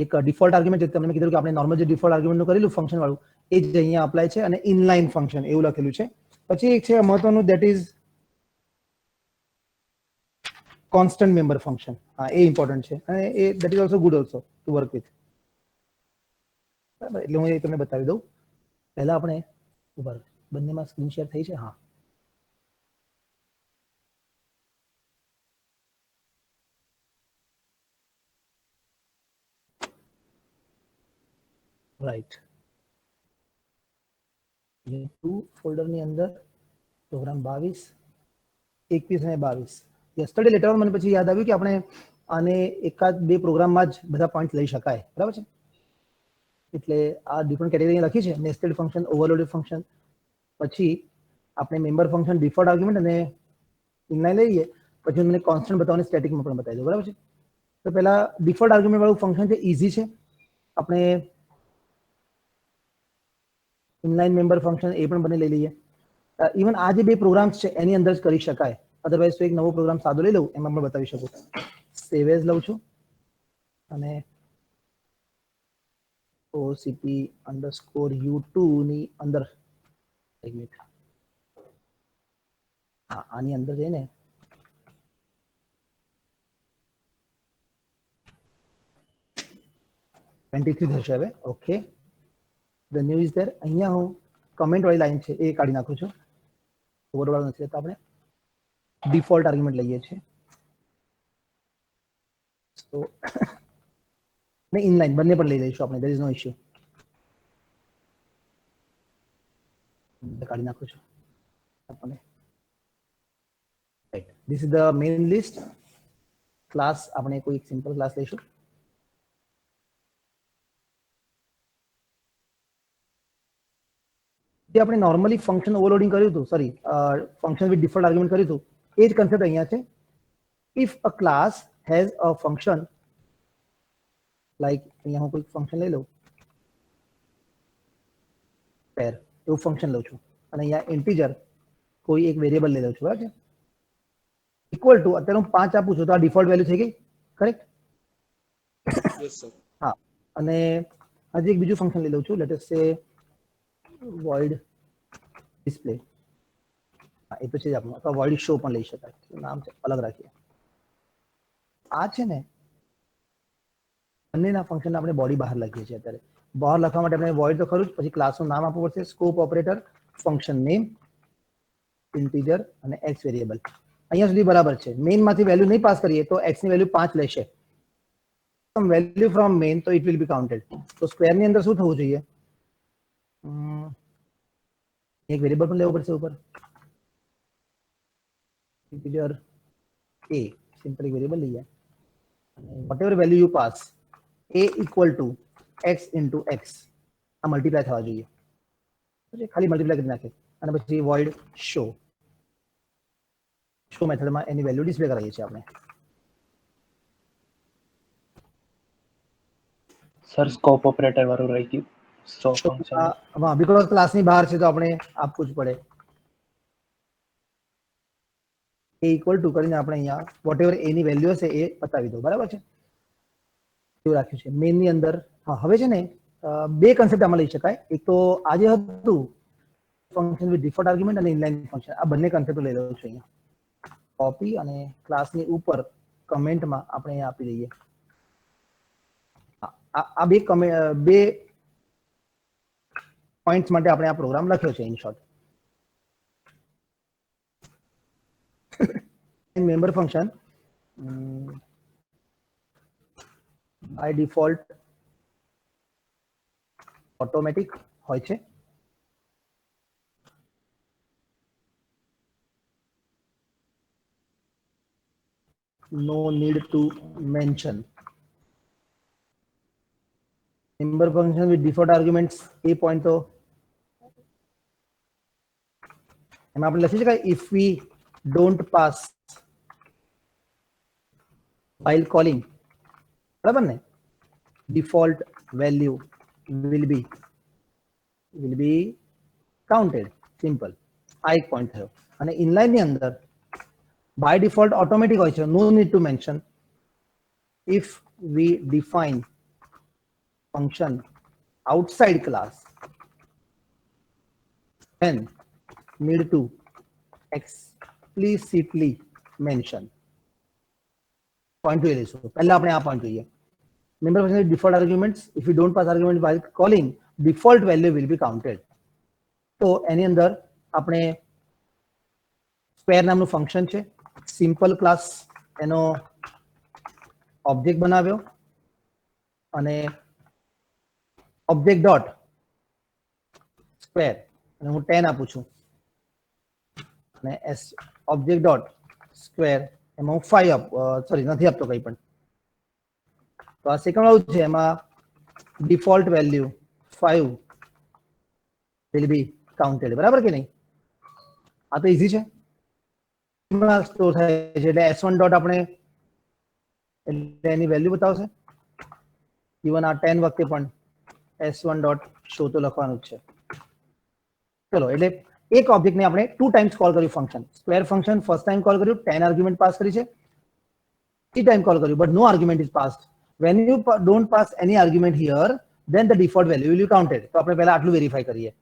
એક default argument જે તમને કીધું કે આપણે નોર્મલ જે ડિફોલ્ટ આર્ગ્યુમેન્ટનું કરેલું ફંક્શન વાળું એ જ અહીંયા અપ્લાય છે અને ઇનલાઇન ફંક્શન એવું લખેલું છે. પછી એક છે મહત્વનું, that is constant member function. હા, એ ઇમ્પોર્ટન્ટ છે અને એ that is also good also to work with. બરાબર, એટલે હું એ તમને બતાવી દઉં. પહેલા આપણે ઉપર બંનેમાં સ્ક્રીન શેર થઈ છે. હા, રાઈટ. ટુ ફોલ્ડરની અંદર પ્રોગ્રામ 22, 21 અને 22. યસ્ટરડે લેટર ઓન મને પછી યાદ આવ્યું કે આપણે આને એકાદ બે પ્રોગ્રામમાં જ બધા પોઈન્ટ લઈ શકાય. બરાબર છે, એટલે આ ડિફરન્ટ કેટેગરી લખી છે. નેસ્ટેડ ફંક્શન, ઓવરલોડેડ ફંક્શન, પછી આપણે મેમ્બર ફંક્શન, ડિફોલ્ટ આર્ગ્યુમેન્ટ અને ઇનલાઇન લઈએ. પછી મને કોન્સ્ટન્ટ બતાવવાની સ્ટેટિકમાં પણ બતાવી દઉં. બરાબર છે, તો પહેલા ડિફોલ્ટ આર્ગ્યુમેન્ટ વાળું ફંક્શન છે, ઇઝી છે. આપણે ઇનલાઇન મેમ્બર ફંક્શન એ પણ બને લઈ લઈએ. ઇવન આ જે બે પ્રોગ્રામ્સ છે એની અંદર જ કરી શકાય. અધરવાઇઝ તો એક નવો પ્રોગ્રામ સાદો લઈ લઉં, એમાં પણ બતાવી શકું. સેવ એઝ લઉં છું અને OCP_U2 ની અંદર એક મિનિટ, હા, આની અંદર જઈને થશે હવે. Okay, the new is there. અહીંયા હું કમેન્ટ વાળી લાઈન છે એ કાઢી નાખું છું. ઓવરવાળું નથી, તો આપણે ડિફોલ્ટ આર્ગ્યુમેન્ટ લઈએ છીએ. તો ને ઇનલાઇન બંને પણ લઈ લઈશું આપણે, દેર ઇઝ નો ઇશ્યુ. કાઢી નાખું છું આપણે. Right, this is the main list. Class આપણે કોઈ એક સિમ્પલ ક્લાસ લઈશું. જે આપણે નોર્મલી ફંક્શન ઓવરલોડિંગ કર્યું હતું, sorry, function with default argument કર્યું હતું, એ જ કન્સેપ્ટ અહીંયા છે. If a class has a function, like અહીંયા હું કોઈ ફંક્શન લઈ લઉં, પેર એવું ફંક્શન લઉં છું અને અહીંયા ઇન્ટીજર કોઈ એક વેરિયેબલ લઈ લઉં છું. બરાબર છે, ઇક્વલ ટુ, અત્યારે હું 5 આપું છું તો આ ડિફોલ્ટ વેલ્યુ થઈ ગઈ. કરેક્ટ? હા, અને હજી એક બીજું ફંક્શન લઈ લઉં છું, લેટ અસ સે void display. હા, એ તો છે જ આપણું. અથવા void show પણ લઈ શકાય, નામ છે અલગ રાખીએ. આ છે ને, બંનેના ફંક્શન આપણે બોડી બહાર લખીએ છીએ. અત્યારે બહાર લખવા માટે આપણે void તો ખરું જ, પછી ક્લાસનું નામ આપવું પડશે, scope operator, function name, integer અને એક્સ વેરિયેબલ. અહીંયા સુધી બરાબર છે. મેઇનમાંથી વેલ્યુ નહીં પાસ કરીએ તો એક્સ ની વેલ્યુ 5 લેશે. વેલ્યુ ફ્રોમ મેઇન, તો ઇટ વિલ બી કાઉન્ટેડ. તો સ્ક્વેર ની અંદર શું થવું જોઈએ? એક વેરિયેબલ પણ લેવો પડશે ઉપર, ઇન્ટીજર a, સિમ્પલ એક વેરિયેબલ લઈએ. whatever value you pass, a equal to x into x, આ મલ્ટીપ્લાય થવા જોઈએ. ખાલી મલ્ટીપ્લાય કરી નાખે અને પછી void show મેથડમાં એની વેલ્યુ ડિસ્પ્લે કરાવીએ છીએ આપણે. સર સ્કોપ ઓપરેટર વાળું રહી ગયું. Stop function. હા, બીકોઝ ક્લાસની બહાર છે તો આપણે આપવું જ પડે. એ ઇક્વલ ટુ કરીને આપણે અહીંયા વોટેવર એ ની વેલ્યુ હશે એ બતાવી દો. બરાબર છે, એવું રાખ્યું છે મેઇન ની અંદર. હા, હવે છે ને બે કન્સેપ્ટ આમાં લઈ શકાય. એક તો આજે હતું ફંક્શન વિથ ડિફોલ્ટ આર્ગ્યુમેન્ટ અને ઇનલાઇન ફંક્શન. આ બંને કન્સેપ્ટ લઈ લઉં છું અહીંયા. કોપી અને ક્લાસની ઉપર કમેન્ટમાં આપણે આપી દઈએ. આ બે પોઈન્ટ્સ માટે આપણે આ પ્રોગ્રામ લખ્યો છે in short. Member function by default automatic હોય છે. No need to mention. Member function with default arguments, એ પોઈન્ટ તો એમાં આપણે લખી શકાય, if we don't pass while calling, બરાબર ને, default value will be counted. Simple, આ એક પોઈન્ટ થયો. અને ઇનલાઇન ની અંદર બાય ડિફોલ્ટ ઓટોમેટિક હોય છે, no need to mention. If we define function outside class then need to explicitly mention. Point to લઈશું. પહેલા આપણે આ point જોઈએ. Member function default arguments. If you don't pass argument while calling, default value will be counted. તો એની અંદર આપણે square નામનું function છે, સિમ્પલ ક્લાસ એનો ઓબ્જેક્ટ બનાવ્યો અને ઓબ્જેક્ટ ડોટ સ્ક્વેર અને હું 10 આપું છું અને એસ ઓબ્જેક્ટ ડોટ સ્ક્વેર એમાં હું 5 સોરી નથી આપતો કંઈ પણ. તો આ સેકન્ડ વાળું છે એમાં default value 5 will be counted. બરાબર કે નહીં? આ તો ઈઝી છે. સ્ટોર થાય છે એટલે s1 ડોટ આપણે એટલે એની વેલ્યુ બતાવશે. ઇવન આ 10 વખતે પણ s1 ડોટ શો તો લખવાનું જ છે. ચલો એટલે એક ઓબ્જેક્ટને આપણે 2 ટાઈમ્સ કોલ કર્યું function. Square function first time call કર્યું, 10 આર્ગ્યુમેન્ટ પાસ કરી છે, 3 ટાઈમ કોલ કર્યું, but no argument is passed. When you don't pass any argument here, then the default value will be counted. તો આપણે પહેલા આટલું verify કરીએ.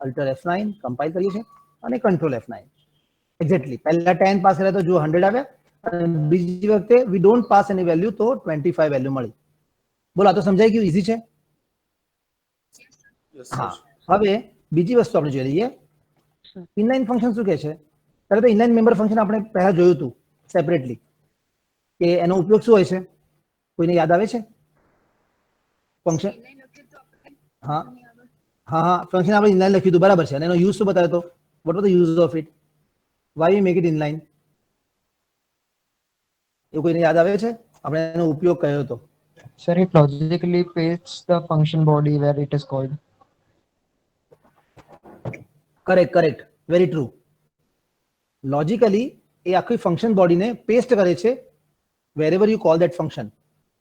Alter F9 કમ્પાઇલ કરીએ છીએ અને કંટ્રોલ F9. એક્ઝેક્ટલી પહેલા 10 પાસ કર્યા તો જો 100 આવ્યા અને બીજી વખતે we don't pass any value તો 25 વેલ્યુ મળી. બોલો આ તો સમજાઈ ગયું, ઈઝી છે. હા, હવે બીજી વસ્તુ આપણે જોઈ લઈએ. ઇનલાઇન ફંક્શન શું કહે છે? પહેલા તો ઇનલાઇન મેમ્બર ફંક્શન આપણે પહેલા જોયું હતું સેપરેટલી કે એનો ઉપયોગ શું હોય છે, કોઈને યાદ આવે છે? ફંક્શન હા હા હા ફંક્શન આપણે ઇનલાઇન લખ્યું હતું, બરાબર છે. અને એનો યુઝ શું બતાવ્યો હતો? What was the use of it? Why we make it inline? એવું કોઈને યાદ આવે છે? આપણે એનો ઉપયોગ કયો હતો? Sir, it logically pastes the function body where it is called. Correct correct, very true. Logically એ આખી ફંક્શન બોડીને પેસ્ટ કરે છે wherever you call that function.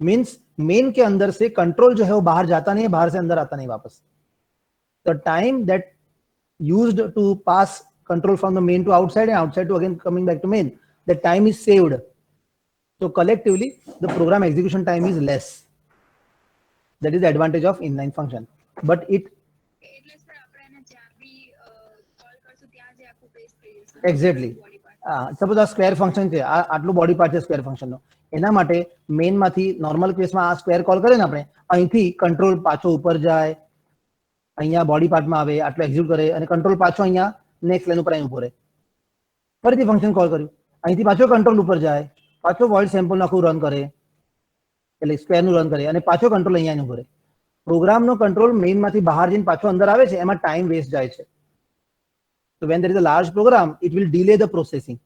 Means main के अंदर से कंट्रोल जो है वो बाहर जाता नहीं है, बाहर से अंदर आता नहीं वापस. The time that used to pass control from the main to outside and outside to again coming back to main, the time is saved. So collectively the program execution time is less. That is the advantage of inline function. But it exactly suppose આ square function છે, આ આટલું body part છે square ફંક્શનનો, એના માટે main માંથી normal કેસમાં આ સ્ક્વેર કોલ કરે ને આપણે, અહીંથી કંટ્રોલ પાછો ઉપર જાય, અહીંયા બોડી પાર્ટમાં આવે, આટલું એક્ઝિક્યુટ કરે અને કંટ્રોલ પાછો અહીંયા નેક્સ્ટ લાઈન ઉપર અહીં ઉભો રહે. ફરીથી ફંક્શન કોલ કર્યું, અહીંથી પાછો કંટ્રોલ ઉપર જાય, પાછો વોઇડ સેમ્પલ આખું રન કરે, એટલે સ્ક્વેરનું રન કરે અને પાછો કંટ્રોલ અહીંયા ઉભો રહે. પ્રોગ્રામનો કંટ્રોલ મેઇનમાંથી બહાર જઈને પાછો અંદર આવે છે, એમાં ટાઈમ વેસ્ટ જાય છે. So when there is a large program, it will delay the processing.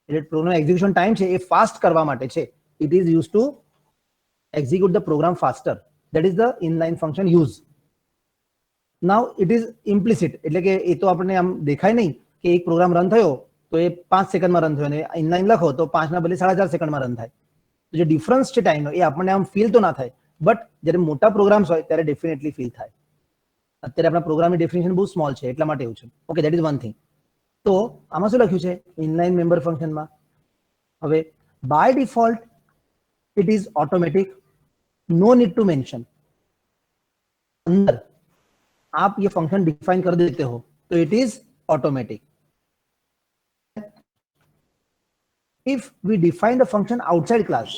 એટલે પ્રોગ્રામ એક્ઝિક્યુશન ટાઈમ છે એ ફાસ્ટ કરવા માટે છે. It is used to execute the program faster. That is the inline function use. Now it is implicit, એટલે કે એ તો આપણને આમ દેખાય નહીં કે એક પ્રોગ્રામ રન થયો તો એ 5 સેકન્ડમાં રન થયો અને ઇનલાઇન લખો તો 5 ના બદલે 4.5 સેકન્ડમાં રન થાય. તો જે ડિફરન્સ છે ટાઈમનો એ આપણને આમ ફીલ તો ના થાય, બટ જ્યારે મોટા પ્રોગ્રામ્સ હોય ત્યારે ડેફિનેટલી ફીલ થાય. અત્યારે આપણા પ્રોગ્રામની ડેફિનેશન બહુ સ્મોલ છે એટલા માટે એવું છે. Okay, that is one thing. તો આમાં શું લખ્યું છે ઇનલાઇન મેમ્બર ફંક્શનમાં? હવે by default it is automatic, no need to mention. अंदर आप ये फंक्शन डिफाइन कर देते हो तो it is automatic. If we define the function outside class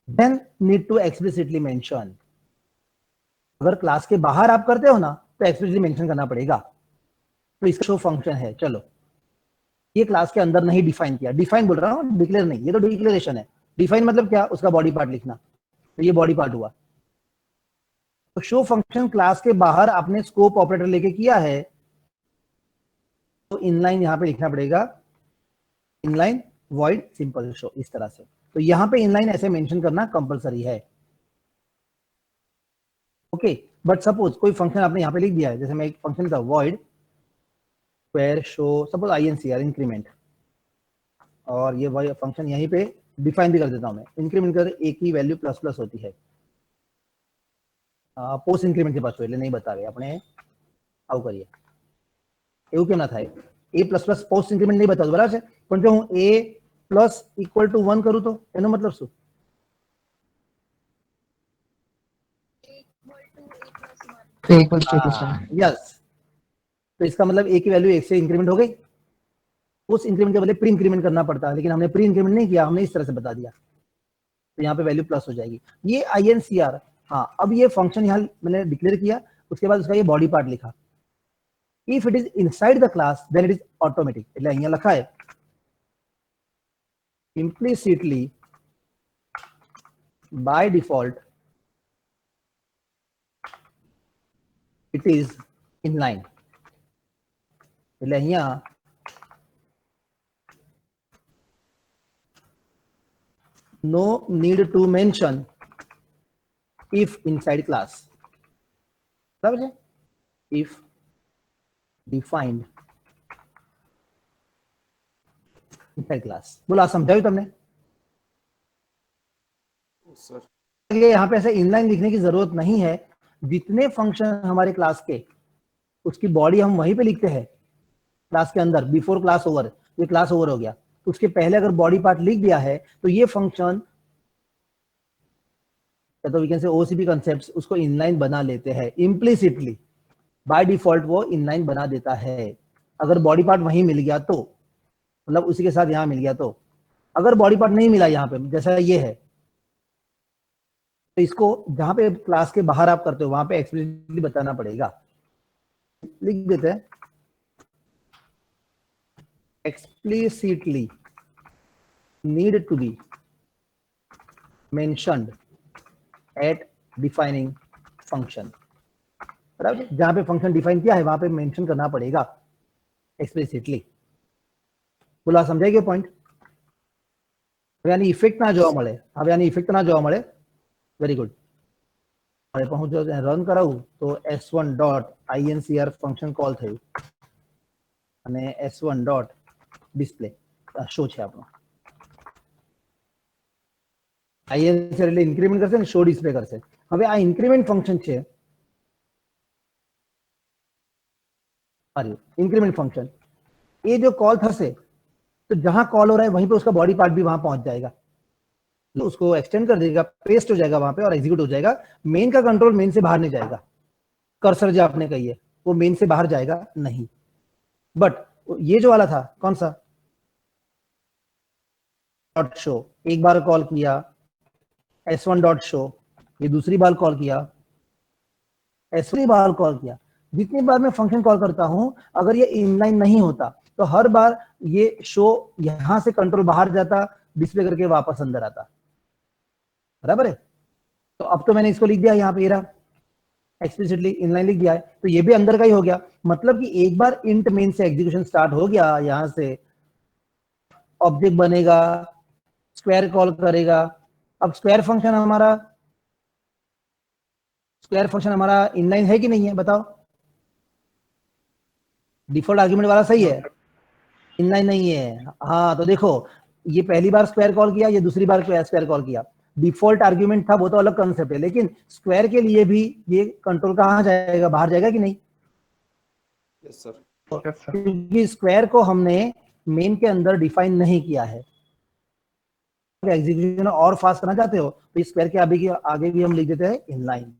then need to explicitly mention. अगर क्लास के बाहर आप करते हो ना तो एक्सप्लिसिटली मेंशन करना पड़ेगा. तो इसका शो फंक्शन है, चलो ये क्लास के अंदर नहीं डिफाइन किया, डिफाइन बोल रहा हूँ, डिक्लेयर नहीं, ये तो डिक्लेरेशन है. डिफाइन मतलब क्या? उसका बॉडी पार्ट लिखना, तो ये बॉडी पार्ट हुआ. तो शो फंक्शन क्लास के बाहर आपने स्कोप ऑपरेटर लेके किया है तो इनलाइन यहां पे लिखना पड़ेगा, इनलाइन वॉइड सिंपल शो, इस तरह से. तो यहां पे इनलाइन ऐसे मेंशन करना कंपलसरी है. ओके, बट सपोज कोई फंक्शन आपने यहाँ पे लिख दिया है, जैसे मैं एक फंक्शन था void square show, suppose INCR increment, और ये वही फंक्शन यहीं पे डिफाइन भी कर देता हूं मैं. इंक्रीमेंट कर ए की वैल्यू प्लस प्लस होती है, પોસ્ટ ઇન્ક્રીમેન્ટ પાછું એટલે નહીં બતાવે. આપણે આવું કરીએ, એવું કેમ ના થાય? A++ પોસ્ટ ઇન્ક્રીમેન્ટ નહીં બતાવતું, બરાબર છે, પણ જો હું A + = 1 કરું તો એનો મતલબ શું? A equals to equals to yes, तो इसका मतलब ए की वैल्यू 1 से इंक्रीमेंट हो गई। उस इंक्रीमेंट के बदले प्री इंक्रीमेंट करना पड़ता है, लेकिन हमने प्री इंक्रीमेंट नहीं किया, हमने इस तरह से बता दिया, तो यहाँ पे वैल्यू प्लस हो जाएगी। ये INCR। हाँ, अब ये फंक्शन यहाँ मैंने डिक्लेयर किया, उसके बाद उसका ये बॉडी पार्ट लिखा। If it is inside the class then it is automatic, એટલે અહીંયા લખા है implicitly by default it is inline, એટલે અહીંયા no need to mention if inside class, બરાબર છે? if defined inside class। बोलो, आ समझाયું तुमने? यहाँ पे ऐसे इनलाइन लिखने की जरूरत नहीं है। जितने फंक्शन हमारे क्लास के, उसकी बॉडी हम वहीं पे लिखते हैं क्लास के अंदर, बिफोर क्लास ओवर। ये क्लास ओवर हो गया, तो उसके पहले अगर बॉडी पार्ट लिख दिया है तो ये फंक्शन, तो we can say OCP concepts उसको इनलाइन बना लेते हैं इम्प्लिसिटली। बाय डिफॉल्ट वो इनलाइन बना देता है। अगर बॉडी पार्ट वहीं मिल गया तो, मतलब उसी के साथ यहाँ मिल गया तो। अगर बॉडी पार्ट नहीं मिला यहाँ पे, जैसा ये है, तो इसको जहां पे क्लास के बाहर आप करते हो वहां पे एक्सप्लिसिटली बताना पड़ेगा। लिख देते हैं explicitly need to be mentioned at defining function, बराबर? जहां पे फंक्शन डिफाइन किया है वहां पे मेंशन करना पड़ेगा एक्सप्लिसिटली। बोला, समझाएंगे पॉइंट? यानी इफेक्ट ना જોવા મળે, હવે यानी इफेक्ट ना જોવા મળે। Very good. હવે પહોંચો રન કરાવું તો s1 dot incr function call થયું અને s1 ડોટ ડિસ્પ્લે શો છે આપણો। incr એટલે ઇન્ક્રીમેન્ટ કરશે ને શો ડિસ્પ્લે કરશે। હવે આ ઇન્ક્રીમેન્ટ ફંક્શન છે, इंक्रीमेंट फंक्शन, ये जो कॉल थसे, तो जहां कॉल हो रहा है वहीं पे उसका बॉडी पार्ट भी वहां पहुंच जाएगा, तो उसको एक्सटेंड कर देगा, पेस्ट हो जाएगा वहां पे और एग्जीक्यूट हो जाएगा। मेन का कंट्रोल मेन से बाहर नहीं जाएगा। कर्सर जो आपने कही है वो मेन से बाहर जाएगा नहीं। बट ये जो वाला था कौन सा, डॉट शो, एक बार कॉल किया s1 डॉट शो, ये दूसरी बार कॉल किया s3 बार कॉल किया। जितनी बार मैं फंक्शन कॉल करता हूं, अगर ये इनलाइन नहीं होता तो हर बार ये शो यहां से कंट्रोल बाहर जाता, डिस्प्ले करके वापस अंदर आता, बराबर है? तो अब तो मैंने इसको लिख दिया यहाँ पे, एक्सप्लिसिटली इनलाइन लिख दिया है, तो ये भी अंदर का ही हो गया। मतलब कि एक बार इंट मेन से एग्जीक्यूशन स्टार्ट हो गया, यहां से ऑब्जेक्ट बनेगा, स्क्वायर कॉल करेगा। अब स्क्वायर फंक्शन हमारा इनलाइन है कि नहीं है, बताओ? डिफॉल्ट आर्गुमेंट वाला सही है, इनलाइन नहीं है। हाँ, तो देखो, ये पहली बार स्क्वायर कॉल किया, ये दूसरी बार स्क्वायर कॉल किया। डिफॉल्ट आर्गुमेंट था वो तो अलग कंसेप्ट है, लेकिन स्क्वायर के लिए भी ये कंट्रोल कहाँ जाएगा, बाहर जाएगा कि नहीं? Yes sir. क्योंकि स्क्वायर को हमने मेन के अंदर डिफाइन नहीं किया है। एग्जीक्यूशन और फास्ट करना चाहते हो तो इस स्क्वायर के आगे भी हम लिख देते हैं इनलाइन।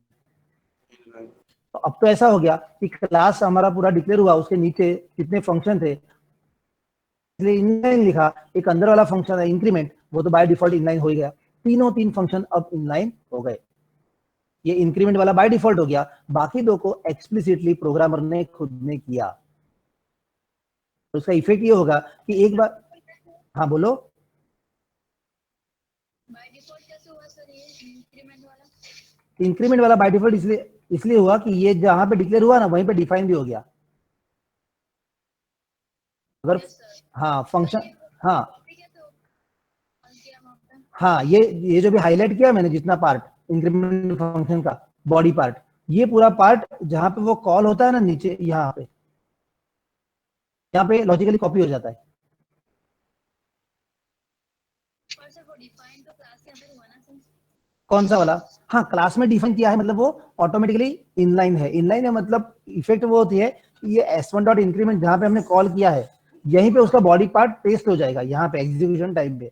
तो अब तो ऐसा हो गया कि क्लास हमारा पूरा डिक्लेयर हुआ, उसके नीचे कितने फंक्शन थे, इसलिए इनलाइन लिखा। एक अंदर वाला फंक्शन है इंक्रीमेंट, वो तो बाय डिफॉल्ट इनलाइन हो ही गया। तीन फंक्शन अब इनलाइन हो गए। ये इंक्रीमेंट वाला बाय डिफॉल्ट हो गया, बाकी दो को एक्सप्लिसिटली प्रोग्रामर ने खुद ने किया। तो उसका इफेक्ट ये होगा कि एक बार, हाँ बोलो। इंक्रीमेंट वाला बाय डिफॉल्ट इसलिए हुआ कि ये जहां पे डिक्लेयर हुआ ना वहीं पे डिफाइन भी हो गया। अगर हाँ फंक्शन, हाँ ये जो भी हाईलाइट किया मैंने, जितना पार्ट इंक्रीमेंट फंक्शन का बॉडी पार्ट, ये पूरा पार्ट जहां पे वो कॉल होता है ना नीचे, यहाँ पे लॉजिकली कॉपी हो जाता है। कौन सा वाला? हाँ, क्लास में डिफाइन किया है, मतलब वो ऑटोमेटिकली इनलाइन है। इनलाइन है मतलब इफेक्ट वो होती है कि ये s1 डॉट इंक्रीमेंट जहां पे हमने कॉल किया है, यहीं पे उसका बॉडी पार्ट पेस्ट हो जाएगा, यहाँ पे एग्जीक्यूशन टाइम पे।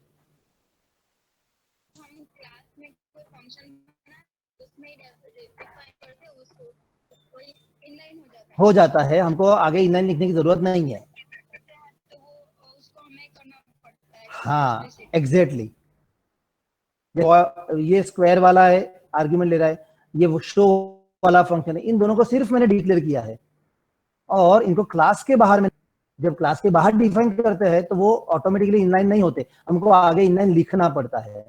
हो जाता है, हमको आगे इनलाइन लिखने की जरूरत नहीं है। हाँ एग्जैक्टली, ये स्क्वायर वाला है, आर्ग्यूमेंट ले रहा है, ये वो शो वाला फंक्शन है, इन दोनों को सिर्फ मैंने डिक्लेयर किया है और इनको क्लास के बाहर में, जब क्लास के बाहर डिफाइन करते हैं तो वो ऑटोमेटिकली इनलाइन नहीं होते, हमको आगे इनलाइन लिखना पड़ता है,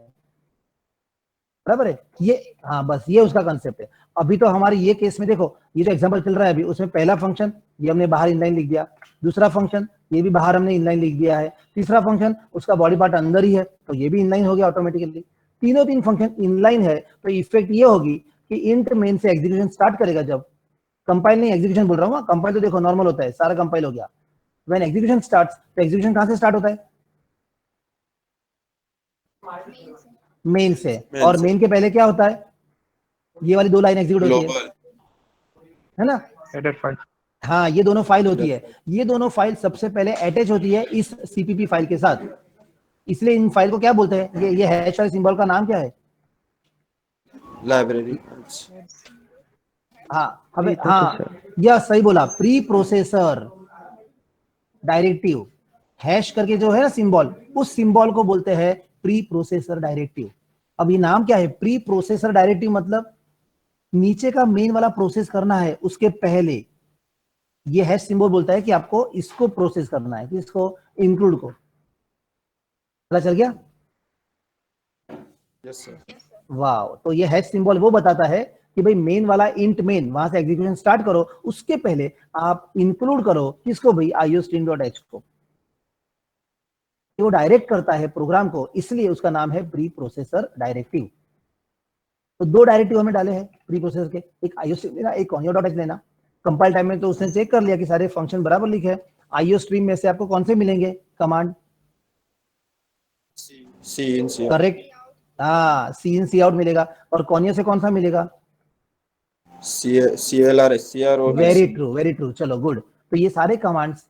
बराबर है ये। हाँ बस ये उसका कंसेप्ट है। अभी तो हमारे ये केस में देखो, ये जो एग्जांपल चल रहा है अभी, उसमें पहला फंक्शन ये हमने बाहर इनलाइन लिख दिया, दूसरा फंक्शन ये भी बाहर हमने इनलाइन लिख दिया है, तीसरा फंक्शन उसका बॉडी पार्ट अंदर ही है तो ये भी इनलाइन हो गया ऑटोमेटिकली। तीन फंक्शन इनलाइन है तो इफेक्ट ये होगी कि इंट मेन से एग्जीक्यूशन स्टार्ट करेगा, जब कंपाइल नहीं एग्जीक्यूशन बोल रहा हूँ, कंपाइल तो देखो नॉर्मल होता है, सारा कंपाइल हो गया। व्हेन एग्जीक्यूशन स्टार्ट्स, तो एग्जीक्यूशन कहां से स्टार्ट होता है? मेन से। और मेन के पहले क्या होता है? ये वाली दो लाइन एग्जीक्यूट होती ग्लोबल है ना? Header file. हाँ ये दोनों फाइल होती है, ये दोनों फाइल सबसे पहले अटैच होती है इस सीपीपी फाइल के साथ, इसलिए इन फाइल को क्या बोलते हैं? ये हैश वाले सिंबल का नाम क्या है? लाइब्रेरी। हाँ हमें, हाँ यह सही बोला, प्री प्रोसेसर डायरेक्टिव, हैश करके जो है ना सिंबल, उस सिंबल को बोलते हैं प्री प्रोसेसर डायरेक्टिव। अब ये नाम क्या है? प्री प्रोसेसर डायरेक्टिव, मतलब नीचे का मेन वाला प्रोसेस करना है उसके पहले ये हैश सिंबल बोलता है कि आपको इसको प्रोसेस करना है, कि इसको इंक्लूड को। पता चल गया? Yes sir. वाह, तो ये हैश सिंबल वो बताता है कि भाई मेन वाला इंट मेन, वहां से एग्जीक्यूशन स्टार्ट करो, उसके पहले आप इंक्लूड करो किसको भाई? iostream.h को। वो डायरेक्ट करता है प्रोग्राम को, इसलिए उसका नाम है प्री प्रोसेसर डायरेक्टिव। तो दो डायरेक्टिव हमें डाले हैं प्री प्रोसेसर के, एक iostream लेना, एक conio.h लेना। कंपाइल टाइम में तो उसने चेक कर लिया कि सारे फंक्शन बराबर लिखे हैं। iostream में से आपको कौन से मिलेंगे कमांड? सी इन सी करेक्ट, हाँ सी इन सी आउट मिलेगा। और कॉनियो से कौन सा मिलेगा? CLR SCR और वेरी ट्रू, वेरी ट्रू, चलो गुड। तो ये सारे कमांड्स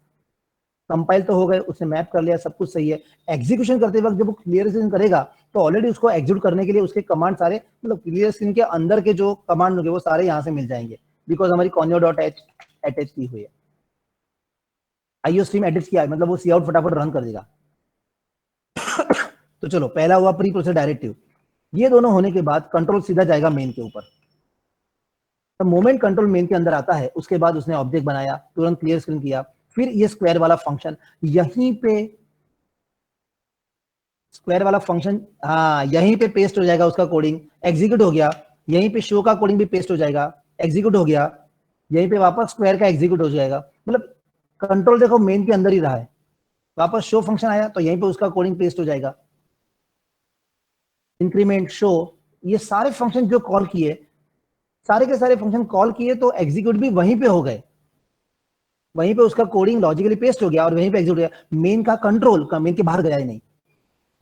कंपाइल तो हो गए, उसने मैप कर लिया, सब कुछ सही है। एग्जीक्यूशन करते वक्त जब वो क्लियर स्क्रीन करेगा तो ऑलरेडी उसको एग्जीक्यूट करने के लिए उसके कमांड सारे, मतलब क्लियर स्क्रीन के अंदर के जो कमांड होंगे वो सारे यहाँ से मिल जाएंगे, बिकॉज हमारी conio.h अटैच की हुई है, iostream अटैच किया है, मतलब वो सी आउट फटाफट रन कर देगा। तो चलो, पहला हुआ प्री प्रोसेस डायरेक्टिव। ये दोनों होने के बाद कंट्रोल सीधा जाएगा मेन के ऊपर। तो मोमेंट कंट्रोल मेन के अंदर आता है, उसके बाद उसने ऑब्जेक्ट बनाया, तुरंत क्लियर स्क्रीन किया, फिर ये स्क्वायर वाला फंक्शन यहीं पे, स्क्वायर वाला फंक्शन हाँ यहीं पे पेस्ट हो जाएगा, उसका कोडिंग एग्जीक्यूट हो गया, यहीं पे शो का कोडिंग भी पेस्ट हो जाएगा, एग्जीक्यूट हो गया, यहीं पे वापस स्क्वायर का एग्जीक्यूट हो जाएगा। मतलब कंट्रोल देखो मेन के अंदर ही रहा है, वापस शो फंक्शन आया तो यहीं पे उसका कोडिंग पेस्ट हो जाएगा, इंक्रीमेंट, शो, ये सारे फंक्शन जो कॉल किए, सारे के सारे फंक्शन कॉल किए तो एग्जीक्यूट भी वहीं पे हो गए, वहीं पे उसका कोडिंग लॉजिकली पेस्ट हो गया और वहीं पे एग्जीक्यूट हो गया। मेन का कंट्रोल का मेन के बाहर गया ही नहीं।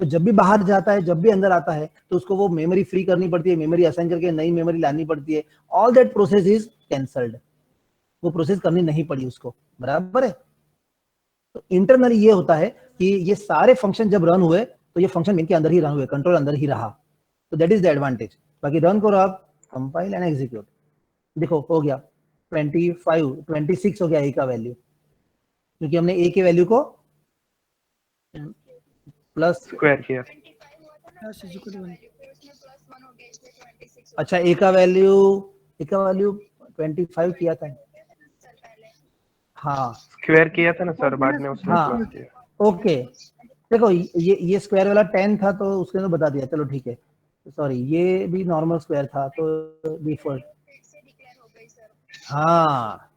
तो जब भी बाहर जाता है, जब भी अंदर आता है, तो उसको वो मेमोरी फ्री करनी पड़ती है, मेमोरी असाइन करके नई मेमोरी लानी पड़ती है। All that process is cancelled, वो प्रोसेस करनी नहीं पड़ी उसको, बराबर है। तो इंटरनली ये होता है कि ये सारे फंक्शन जब रन हुए तो ये फंक्शन मेन के अंदर ही रन हुए, कंट्रोल अंदर ही रहा, तो दैट इज द एडवांटेज। बाकी रन करो आप, कंपाइल एंड एग्जीक्यूट, देखो हो गया 25, 26 हो गया ए का वैल्यू, क्योंकि हमने ए के वैल्यू को प्लस स्क्वायर किया। अच्छा ए का वैल्यू 25 किया था, हाँ स्क्वायर किया था ना सर, बाद में उसने हाँ प्लस किया। ओके। देखो ये स्क्वायर वाला 10 था तो उसके अंदर बता दिया, चलो ठीक है, सॉरी ये भी नॉर्मल स्क्वायर था तो डिफॉल्ट, हाँ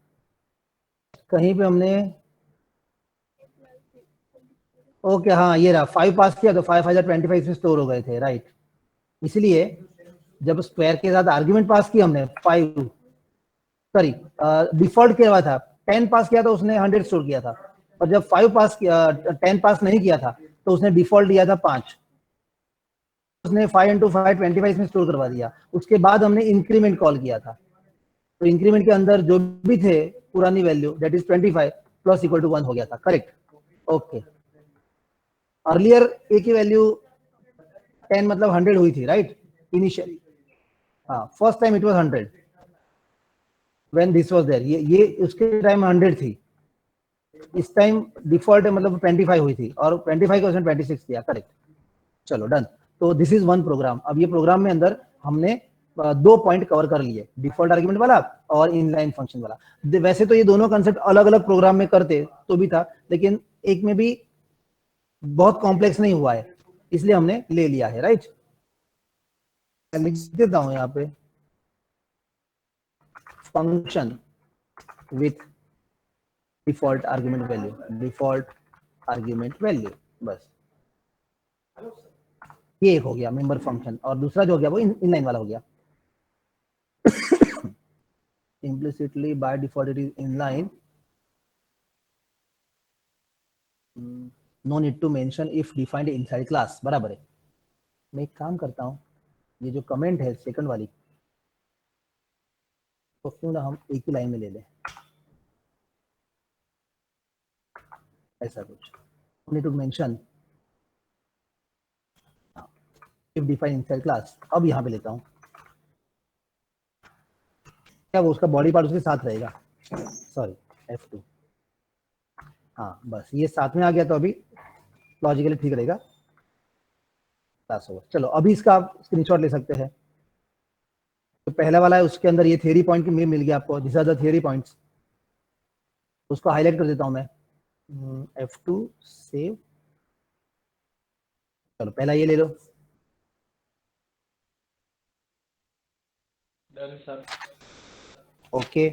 कहीं पे हमने ओके, हाँ ये रहा 5 पास किया तो 5 स्टोर हो गए थे, राइट। इसलिए जब स्क्वायर के साथ आर्ग्यूमेंट पास किया हमने 5, सॉरी डिफॉल्ट किया हुआ था, 10 पास किया तो उसने 100 स्टोर किया था, और जब 5 पास किया, 10 पास नहीं किया था तो उसने डिफॉल्ट दिया था 5, उसने 5 into 5 25 में स्टोर करवा दिया। उसके बाद हमने इंक्रीमेंट कॉल किया था, तो इंक्रीमेंट के अंदर जो भी थे पुरानी value that is 25 plus equal to 1 हो गया था, करेक्ट, ओके। अर्लियर ए की वैल्यू 10 मतलब 100 हुई थी, राइट, इनिशियली, हाँ, first time it was 100 when this was there, ये उसके टाइम 100 थी, इस टाइम डिफॉल्ट मतलब 25 हुई थी और 25 का उसने 26 दिया, करेक्ट। चलो डन। तो दिस इज वन प्रोग्राम। अब ये प्रोग्राम में अंदर हमने 2 पॉइंट कवर कर लिए, डिफॉल्ट आर्गुमेंट वाला और इनलाइन फंक्शन वाला। वैसे तो ये दोनों कंसेप्ट अलग अलग प्रोग्राम में करते तो भी था, लेकिन एक में भी बहुत कॉम्प्लेक्स नहीं हुआ है, इसलिए हमने ले लिया है, राइट। लिख देता हूं यहाँ पे function with default argument value, default argument value, बस ये एक हो गया मेंबर फंक्शन, और दूसरा जो हो गया वो इनलाइन वाला हो गया। implicitly by default it is inline, no need to mention if defined inside class, बराबर है। मैं एक काम करता हूँ, ये जो कमेंट है सेकंड वाली, तो क्यों ना हम एक ही लाइन में ले लें, ऐसा कुछ। no need to mention if defined inside class। अब यहाँ पे लेता हूँ, क्या वो उसका बॉडी पार्ट उसके साथ रहेगा, सॉरी F2, हाँ बस ये साथ में आ गया, तो अभी लॉजिकली ठीक रहेगा, क्लास ओवर। चलो अभी इसका आप स्क्रीनशॉट ले सकते हैं। तो पहला वाला है, उसके अंदर ये थियरी पॉइंट की मिल गया आपको, this are the theory points, उसको हाईलाइट कर देता हूं मैं, F2 सेव। चलो पहला ये ले लो, done sir. Okay.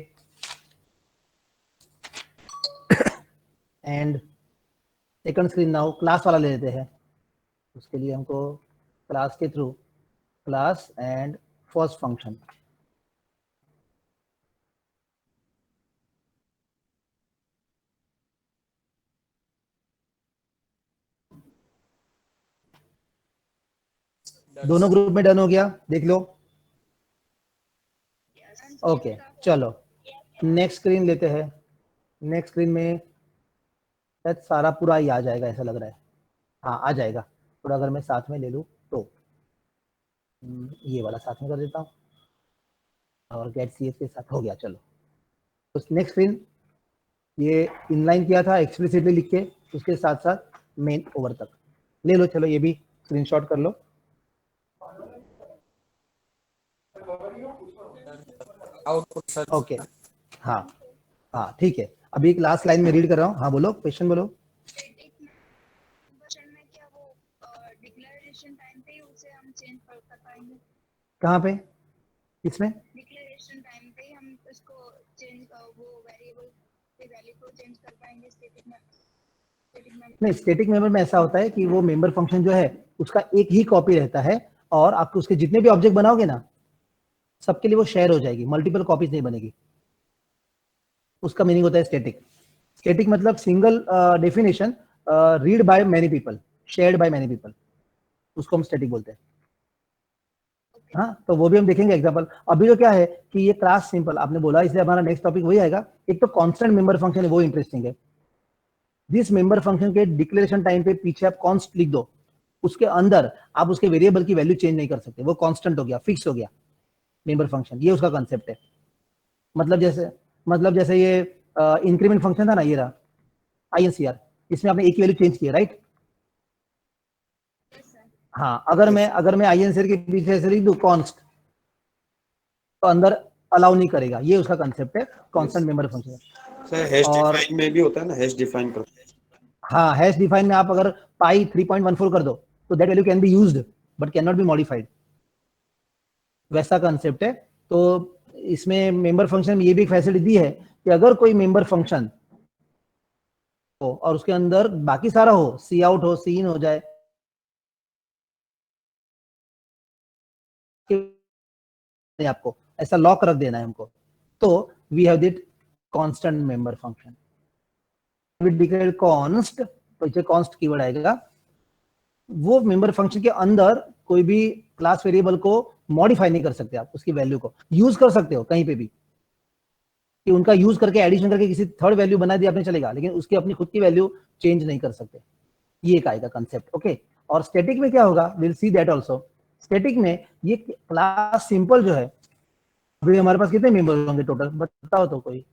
And second screen now class वाला ले लेते हैं, उसके लिए हमको क्लास के through class and first function, दोनों ग्रुप में डन हो गया, देख लो। ओके चलो नेक्स्ट स्क्रीन लेते हैं। नेक्स्ट स्क्रीन में शायद सारा पूरा ही आ जाएगा ऐसा लग रहा है, हाँ आ जाएगा पूरा। अगर मैं साथ में ले लूँ तो ये वाला साथ में कर देता हूँ और गेट CS के साथ हो गया। चलो तो नेक्स्ट स्क्रीन ये इनलाइन किया था एक्सप्लिसिटली लिख के, उसके साथ साथ मेन ओवर तक ले लो। चलो ये भी स्क्रीनशॉट कर लो। Output sir. ओके हाँ हाँ ठीक है। अभी एक लास्ट लाइन में रीड कर रहा हूँ, हाँ बोलो क्वेश्चन बोलो। डिक्लेरेशन टाइम पे उसे हम चेंज कर पाएंगे, कहाँ पे, किसमें? डिक्लेरेशन टाइम पे हम उसको चेंज वो वेरिएबल के वैल्यू को चेंज कर पाएंगे स्टैटिक में। नहीं, स्टैटिक मेंबर में ऐसा होता है कि वो मेंबर फंक्शन जो है उसका एक ही कॉपी रहता है, और आपको उसके जितने भी ऑब्जेक्ट बनाओगे ना सबके लिए वो शेयर हो जाएगी, मल्टीपल कॉपीज नहीं बनेगी। उसका मीनिंग होता है स्टैटिक। स्टैटिक मतलब single definition, read by many people, shared by many people, उसको हम स्टैटिक बोलते हैं। हाँ तो वो भी हम देखेंगे एग्जांपल। अभी तो क्या है कि ये क्लास सिंपल आपने बोला, इसलिए हमारा नेक्स्ट टॉपिक वही आएगा। एक तो कांस्टेंट मेंबर फंक्शन है, वो इंटरेस्टिंग है। दिस मेंबर फंक्शन के डिक्लेरेशन टाइम पे पीछे आप कॉन्स्ट लिख दो, उसके अंदर आप उसके वेरिएबल की वैल्यू चेंज नहीं कर सकते, वो कांस्टेंट हो गया, फिक्स हो गया मेंबर फंक्शन। ये उसका कंसेप्ट है। मतलब जैसे ये इंक्रीमेंट फंक्शन था ना, ये रहा INCR, इसमें आपने एक ही वैल्यू चेंज की है, राइट। हाँ अगर मैं INCR के पीछे से लिख दूं कॉन्स्ट, तो अंदर अलाउ नहीं करेगा। ये उसका कंसेप्ट है constant member function. Sir hash और डिफाइन में भी होता है ना, हैश डिफाइन कर। हाँ हैश डिफाइन में आप अगर पाई 3.14 कर दो तो that value can be used but can not be modified, वैसा कंसेप्ट है। तो इसमें मेंबर फंक्शन में ये भी एक फैसिलिटी दी है कि अगर कोई मेंबर फंक्शन हो और उसके अंदर बाकी सारा हो, सी आउट हो, सी इन हो जाए, आपको ऐसा लॉक रख देना है हमको, तो we have that constant member function with declare const. तो ये कॉन्स्ट कीवर्ड आएगा, वो मेंबर फंक्शन के अंदर कोई भी क्लास वेरिएबल को मॉडिफाई नहीं कर सकते आप, उसकी वैल्यू को यूज कर सकते हो कहीं पे भी, कि उनका यूज करके एडिशन करके किसी थर्ड वैल्यू बना दिया आपने चलेगा, लेकिन उसकी अपनी खुद की वैल्यू चेंज नहीं कर सकते। ये एक आएगा कंसेप्ट, ओके। और स्टैटिक में क्या होगा, will see that also. Static में ये क्लास सिंपल जो है, अभी हमारे पास कितने मेंबर होंगे टोटल बताओ तो कोई?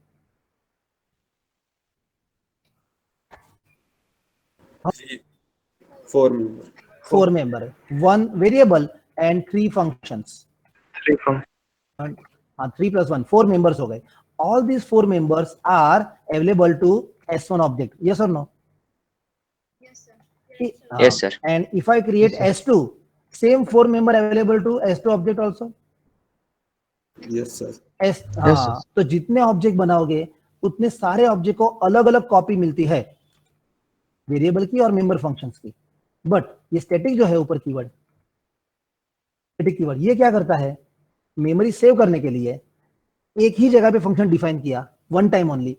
Four member. 4 member, 1 variable and 3 functions. 3 from. हाँ 3 + 1 4 मेंबर्स हो गए। All these 4 members are available to S1 object, yes और no? Yes, sir. Yes, sir. And if I create Yes, S2, same 4 member available to S2 object also? Yes, sir. S, Yes, हाँ, yes. तो जितने object बनाओगे उतने सारे object को अलग अलग कॉपी मिलती है, वेरिएबल की और मेंबर फंक्शंस की। बट ये स्टैटिक जो है ऊपर कीवर्ड, स्टैटिक कीवर्ड ये क्या करता है, मेमोरी सेव करने के लिए एक ही जगह पे फंक्शन डिफाइन किया, वन टाइम ओनली,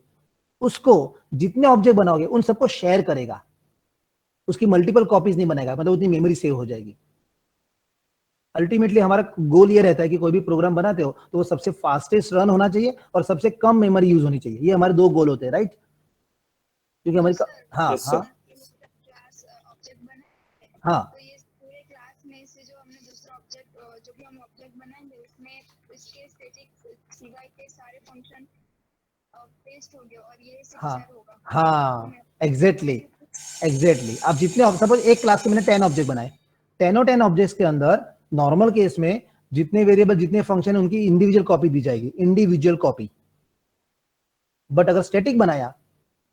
उसको जितने ऑब्जेक्ट बनाओगे उन सबको शेयर करेगा, उसकी मल्टीपल कॉपीज नहीं बनाएगा, मतलब उतनी मेमोरी सेव हो जाएगी। अल्टीमेटली हमारा गोल ये रहता है कि कोई भी प्रोग्राम बनाते हो तो वो सबसे फास्टेस्ट रन होना चाहिए और सबसे कम मेमोरी यूज होनी चाहिए, ये हमारे दो गोल होते हैं, राइट? क्योंकि हमारी हाँ Yes, sir. हाँ क्लास ऑब्जेक्ट बनाए, हाँ तो ये पूरे क्लास में से जो हमने दूसरा ऑब्जेक्ट जो भी हम ऑब्जेक्ट बनाएंगे उसमें इसके स्टैटिक सिवाय के सारे फंक्शन पेस्ट हो गए और ये हाँ शेयर होगा। हाँ एग्जैक्टली एग्जैक्टली। आप जितने सपोज एक क्लास के मैंने 10 ऑब्जेक्ट बनाए, 10 ऑब्जेक्ट्स के अंदर नॉर्मल केस में जितने वेरिएबल जितने फंक्शन है उनकी इंडिविजुअल कॉपी दी जाएगी, इंडिविजुअल कॉपी। बट अगर स्टैटिक बनाया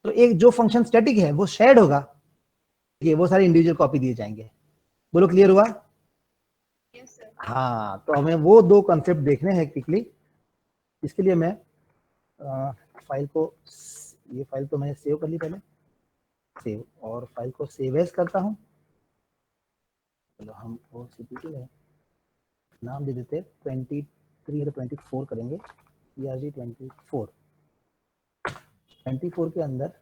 तो एक जो फंक्शन स्टैटिक है वो शेयर्ड होगा, ये वो सारे इंडिविजुअल कॉपी दिए जाएंगे। बोलो क्लियर हुआ? Yes sir. हाँ, तो हमें वो दो कॉन्सेप्ट देखने हैं क्विकली। इसके लिए मैं फाइल को, ये फाइल तो मैंने सेव कर ली पहले, सेव, और फाइल को सेव एज करता हूँ। चलो हम वो सीपीटी में नाम दे देते 23 या 24 करेंगे, ERG 24 के अंदर